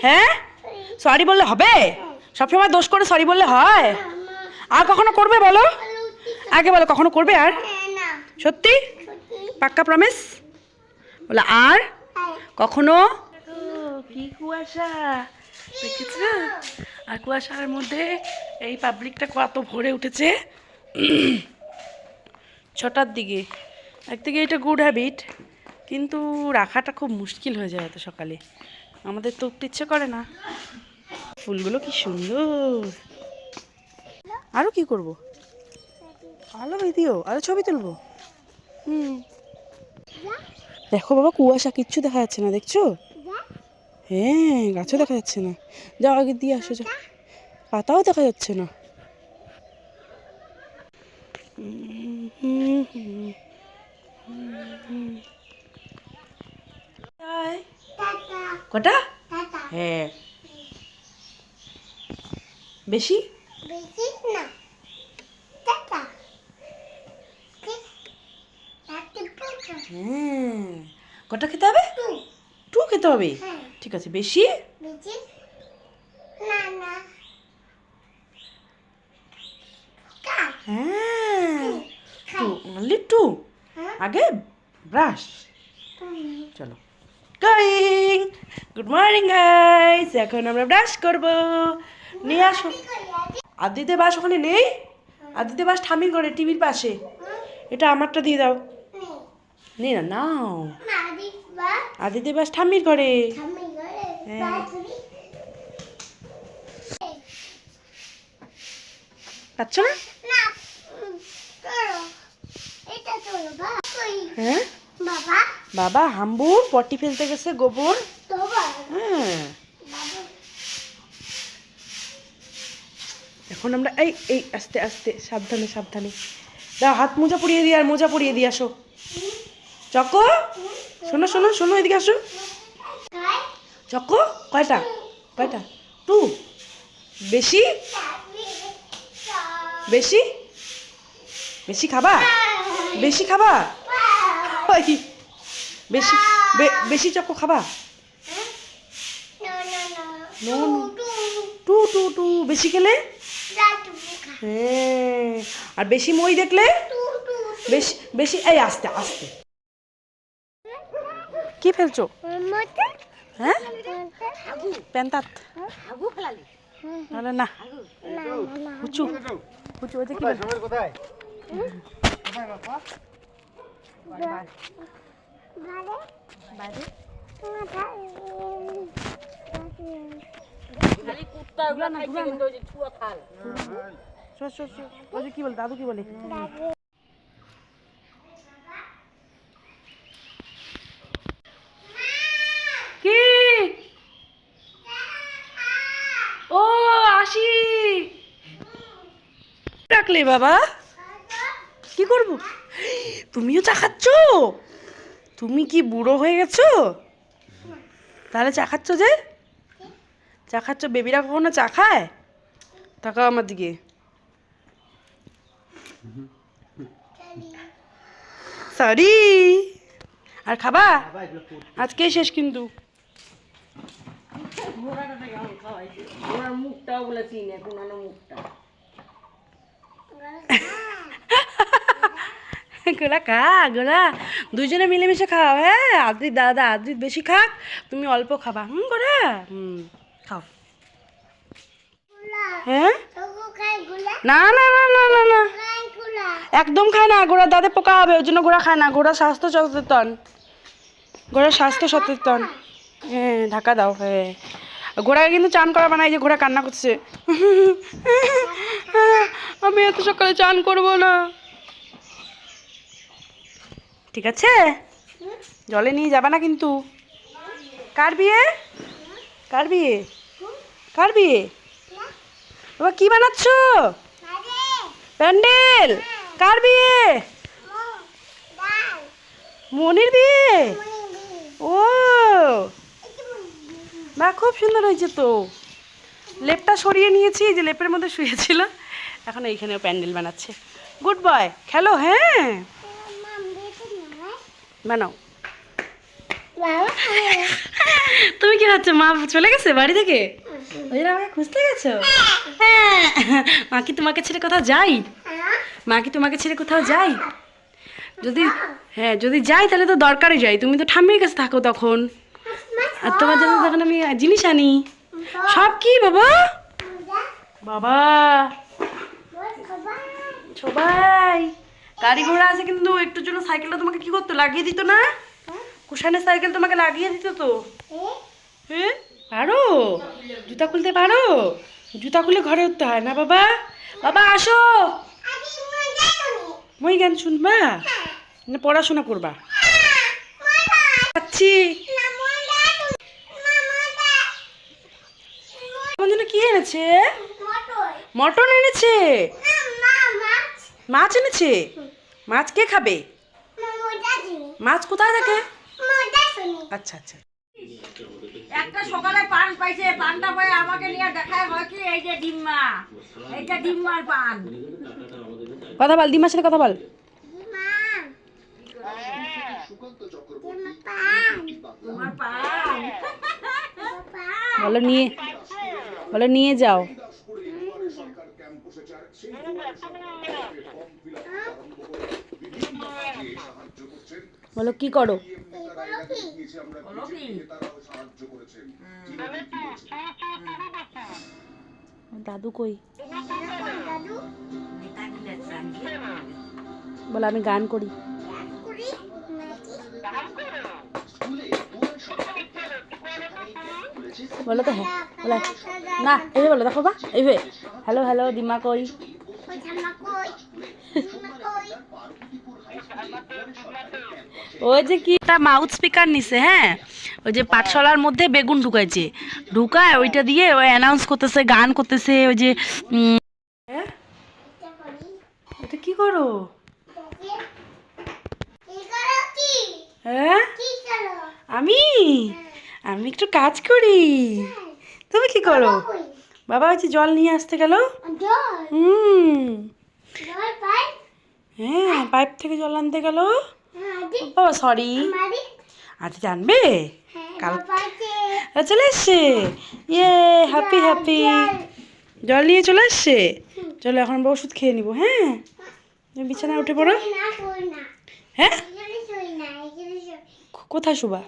হ্যাঁ, সরি বললে হবে? সবসময় দোষ করে সরি বললে হয়? আর কখনো করবে বলো? আগে বলো কখনো করবে আর? সত্যি? পাক্কা প্রমিস? বলে আর কখনো? কি কুয়াশা দেখেছো? আর কুয়াশার মধ্যে এই পাবলিকটা কত ভরে উঠেছে। 6টার দিকে। একদিকে এটা গুড হ্যাবিট, কিন্তু রাখাটা খুব মুশকিল হয়ে যায় এত সকালে। আমাদের তো উঠতে ইচ্ছে করে না। ফুলগুলো কি সুন্দর। আরও কি করব? আলো ভিডিও আরও ছবি তুলবো। দেখো বাবা, কুয়াশা কিচ্ছু দেখা যাচ্ছে না, দেখছো? হ্যাঁ, গাছও দেখা যাচ্ছে না। যাও আগে দিয়ে আসো, যাও। পাতাও দেখা যাচ্ছে না। কটা? হ্যাঁ। বেশি? হ্যাঁ। কটা খেতে হবে? 2 খেতে হবে। ঠিক আছে। বেশি? হ্যাঁ, 2, অনলি 2। আগে ব্রাশ। চলো গোয়িং। গুড মর্নিং গাইস, এখন আমরা ব্রাশ করব। নিয়ে আসো। আদিতে বাস ওখানে নেই? আদিতে বাস ঠামির ঘরে টিভির পাশে। এটা আমারটা দিয়ে দাও। নে না, নাও। আদিতে বাস ঠামির ঘরে। পাচ্ছ না? হ্যাঁ, বাবা হাম্বুর পটি ফেলতে গেছে, গোবর। হ্যাঁ, এখন আমরা এই এই আস্তে আস্তে, সাবধানে সাবধানে। দাও, হাত মোজা পরিয়ে দিই, আর মোজা পরিয়ে দিয়ে আসো। চকো, শোনো শোনো শোনো, এদিকে আসো। চকো, কয়টা? কয়টা? 2। বেশি? বেশি? বেশি খাবা? বেশি খাবা? বেশি বেশি চকো খাবা? টু টু টু বেশি খেলে? হ্যাঁ, আর বেশি মই দেখলে? বেশি বেশি। এই আস্তে আস্তে। কি ফেলছো? হ্যাঁ, পেন্তাত। না, হুচু হুচু। ওই যে কি কোথায়? বাইরে। কি বলে দাদু? কি বলে? কি? ও আসি। ডাকলে বাবা? কি করবো? তুমিও চা খাচ্ছ? তুমি কি বুড়ো হয়ে গেছো? তাহলে চা খাচ্ছ যে? চা খাচ্ছ? বেবিরা কখনো চা খায়? তাকাও আমার দিকে। সরি। আর খাবা? আজকেই শেষ কিন্তু। গোলা খা, গোলা দুইজনে মিলেমিশে খাও। হ্যাঁ, আদ্রিত দাদা, আদ্রিত বেশি খাক, তুমি অল্প খাবা। গোলা খাও। হ্যাঁ, না না না না না না, একদম খায় না। গোড়ার দাঁতে পোকা হবে, ওই জন্য গোড়া খায় না। গোড়া স্বাস্থ্য সচেতন, গোড়ার স্বাস্থ্য সচেতন। হ্যাঁ, ঢাকা দাও। হ্যাঁ, ঘোড়াকে কিন্তু চান করা বানাই। যে ঘোড়া কান্না করছে, আমি এত সকালে চান করবো না। ঠিক আছে, জলে নিয়ে যাবা না কিন্তু। কার বিয়ে? কার বিয়ে? কার বিয়ে? বাবা কি বানাচ্ছ? প্যান্ডেল? কার বিয়ে? মনির বিয়ে? ও বা, খুব সুন্দর হয়েছে তো। লেপটা সরিয়ে নিয়েছি, যে লেপের মধ্যে শুয়েছিল, এখন এইখানেও প্যান্ডেল বানাচ্ছে। গুড বয়, খেলো। হ্যাঁ, বানাও। তুমি কি ভাবছো মা চলে গেছে বাড়ি থেকে? ওই জন্য আমাকে খুঁজতে গেছো? হ্যাঁ। মা কি তোমাকে ছেড়ে কোথাও যাই? মা কি তোমাকে ছেড়ে কোথাও যাই? যদি হ্যাঁ যদি যাই তাহলে তো দরকারই যাই, তুমি তো ঠাম্মির কাছে থাকো তখন, আর তোমার জন্য তখন আমি জিনিস আনি। সব কি বাবা? বাবা সবাই গাড়ি ঘোড়া আছে কিন্তু একটুর জন্য সাইকেলটা তোমাকে কি করতো, লাগিয়ে দিত না? কুশানের সাইকেল তোমাকে লাগিয়ে দিত তো। হ্যাঁ পারো? জুতা খুলতে পারো? জুতা খুলে ঘরে উঠতে হয় না বাবা? বাবা আসো। মই গান শুনবা না পড়াশোনা করবা? যাচ্ছি। তোমার জন্য কি এনেছে? মটন এনেছে। মাছ এনেছে। মাছ কে খাবে? মাছ কোথায় থাকে? আচ্ছা আচ্ছা। একটা সকালে পান পাইছে, পানটা পাই আমাকে নিয়ে দেখায় হয় কি এই যে ডিম্মা, এইটা ডিম্মার পান। কথা বল, ডিমার সাথে কথা বল। তোমার পান বলো নিয়ে যাও। বলো কি করো? দাদু কই? বলো আমি গান করি। বলো তো হ্যাঁ, বলো না, এইভাবে বলো, দেখো বা এইভাবে। হ্যালো হ্যালো ডিমা কই? ওই যে কি একটা মাউথ স্পিকার নিছে, হ্যাঁ ওই যে পাঠশালার মধ্যে বেগুন ঢুকাইছে, ঢুকায় ওইটা দিয়ে ওই অ্যানাউন্স করতেছে, গান করতেছে। ওই যে এটা কি করো? হ্যাঁ আমি আমি একটু কাজ করি। তুমি কি করো? বাবা ওই যে জল নিয়ে আসতে গেল। হ্যাঁ পাইপ থেকে জল আনতে গেল। ও সরি। আচ্ছা জানবে কাল চলে এসছে। ইয়ে হ্যাপি হ্যাপি। জল নিয়ে চলে আসছে। চলো এখন আমরা ওষুধ খেয়ে নিবো। হ্যাঁ তুমি বিছানায় উঠে পড়ো। হ্যাঁ কোথায় শুবা?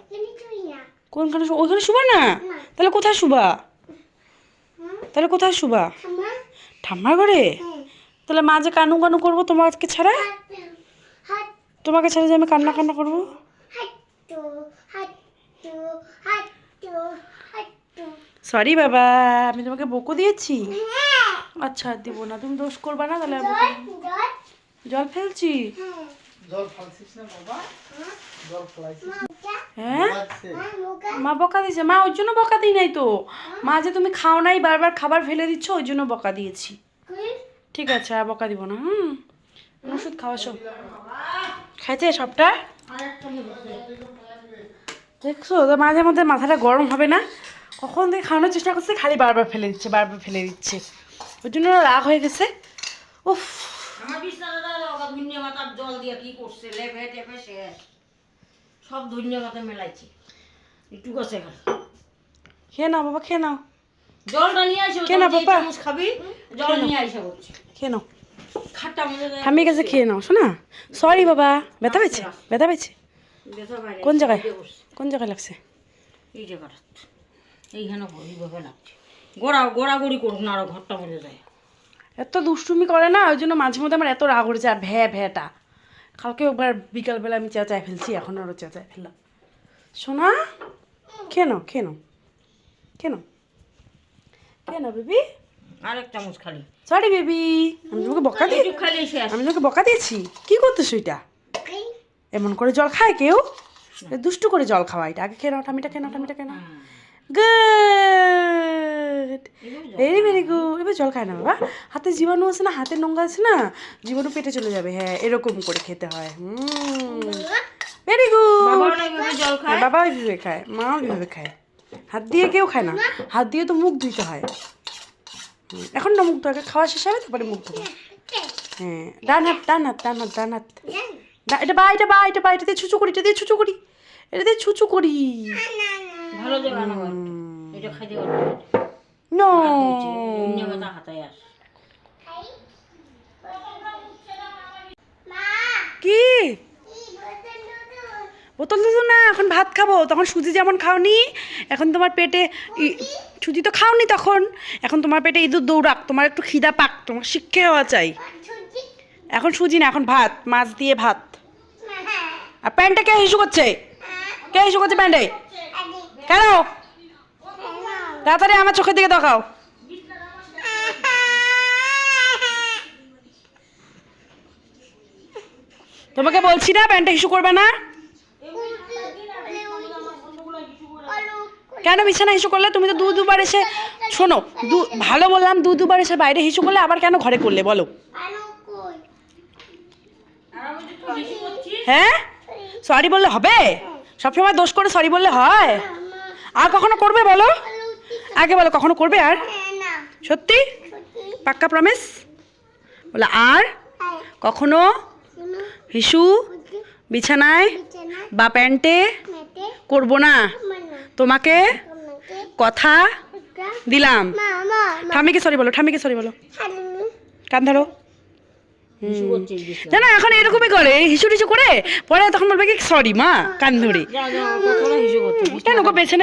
কোনখানে? ওইখানে শুবা না? তাহলে কোথায় শুবা? তাহলে কোথায় শুবা? ঠাম্মার ঘরে? তাহলে মা যে কানু কানু করবো তোমাকে ছাড়া, তোমাকে ছাড়া যে আমি কান্না কান্না করবো? সরি বাবা, আমি তোমাকে বকো দিয়েছি। আচ্ছা দিব না, তুমি দোষ করবা না তাহলে। জল ফেলছি। হ্যাঁ মা বকা দিয়েছে। মা ওই জন্য বকা দিই নাই তো, মা যে তুমি খাও নাই বারবার খাবার ফেলে দিচ্ছ ওই জন্য বকা দিয়েছি। ঠিক আছে আর বকা দিব না। ওষুধ খাওয়া সব খাইছে সবটা। দেখছো তো মাঝে মধ্যে মাথাটা গরম হবে না, কখন থেকে খাওয়ানোর চেষ্টা করছে খালি বারবার ফেলে দিচ্ছে, বারবার ফেলে দিচ্ছে, ওই জন্য রাগ হয়ে গেছে। উফ আমার বিছানাটা ধনিয়া পাতার জল দিয়ে কি করছে, লেপে টেপে শেষ, সব ধনিয়া পাতা মেলাইছে। একটু গছে খেয়ে নাও বাবা, খেয়ে নাও। জলটা নিয়ে আসো, খেয়ে নাও বাবা, খাবি জল নিয়ে আসা করছে। খেয়ে নাও, খাট্টা মজা দেয়। ঠাম্মির কাছে খেয়ে নাও শোনা। সরি বাবা, ব্যথা পেয়েছে? ব্যথা পেয়েছে কোন জায়গায়? কোন জায়গায় লাগছে? এই জায়গাটা এইখানে এইভাবে লাগছে। গোড়াগড়ি করুক না, আরো ঘরটা মজা যায়। এত দুষ্টুমি করে না, ওই জন্য মাঝে মধ্যে আমার এত রাগ উঠেছে। আর ভ্যাটা কালকে একবার বিকালবেলা আমি চেঁচায় ফেলছি, এখন আরও চেঁচায় ফেললাম। শোনা খেয়ে নাও, খেয়ে নাও, খেয়ে নাও, খেয়ে নাও বেবি। আরেক চামচ খালি। সরি বেবি, আমি তোমাকে বকা দিই? আমি তোমাকে বকা দিয়েছি? কি করতেছো এটা? এমন করে জল খায় কেউ? দুষ্টু করে জল খাওয়া এটা। আগে খেয়ে নাও, ঠামিটা খেয়ে নাও, ঠামিটা খেয়ে নাও। Good, very very good. এবার জল খায় না বাবা, হাতে জীবাণু আছে না, হাতে নোংরা আছে না, জীবাণু পেটে চলে যাবে। হ্যাঁ এরকম করে খেতে হয়। Very good. বাবা ওইভাবে খায়, মাও ওইভাবে খায়। হাত দিয়ে কেউ খায় না, হাত দিয়ে তো মুখ ধুইতে হয়। এখন না মুখ ধোয়া, খাওয়া শেষ হবে তারপরে মুখ ধোবো। হ্যাঁ ডান হাত, ডান হাত, ডান হাত, ডান হাত। এটা বা এটা বা এটা বা এটা দিয়ে ছুচু করি, এটা দিয়ে ছুচু করি, এটা দিয়ে ছুচু করি। ভালো ওই যে রান্না ঘর এটা খাইতে পারবে নো ধনিয়া পাতা হাতায় আস কি বোতল দুধ না, এখন ভাত খাবো। তখন সুজি যেমন খাওনি, এখন তোমার পেটে সুজি তো খাওনি তখন, এখন তোমার পেটে ইঁদুর দৌড়াক, তোমার একটু খিদা পাক, তোমার শিক্ষা হওয়া চাই। এখন সুজি না, এখন ভাত, মাছ দিয়ে ভাত। আর প্যান্টে কে হিসু করছে? কে হিসু করছে প্যান্টে? কেন? তাড়াতাড়ি আমার চোখের দিকে দেখাও। তোমাকে বলছি না প্যান্টে হিসু করবে না? কেন বিছানা হিসু করলে? তুমি তো দুবার এসে, শোনো, ভালো বললাম, দুবার এসে বাইরে হিসু করলে, আবার কেন ঘরে করলে বলো? হ্যাঁ, সরি বললে হবে? সবসময় দোষ করে সরি বললে হয়? আর কখনো করবে বলো? আগে বলো কখনো করবে? আর সত্যি পাক্কা প্রমিস? বলে আর কখনো হিসু বিছানায় বা প্যান্টে করবো না, তোমাকে কথা দিলাম। ঠামিকে সরি বলো, ঠামিকে সরি বলো। কান ধরো। হিসু করছে জানো এখন এরকমই করে, হিসু টিসু করে পরে তখন বলবে কি সরি মা, কান ধরে। যা যা কত হিসু করছে কেন গো বেছে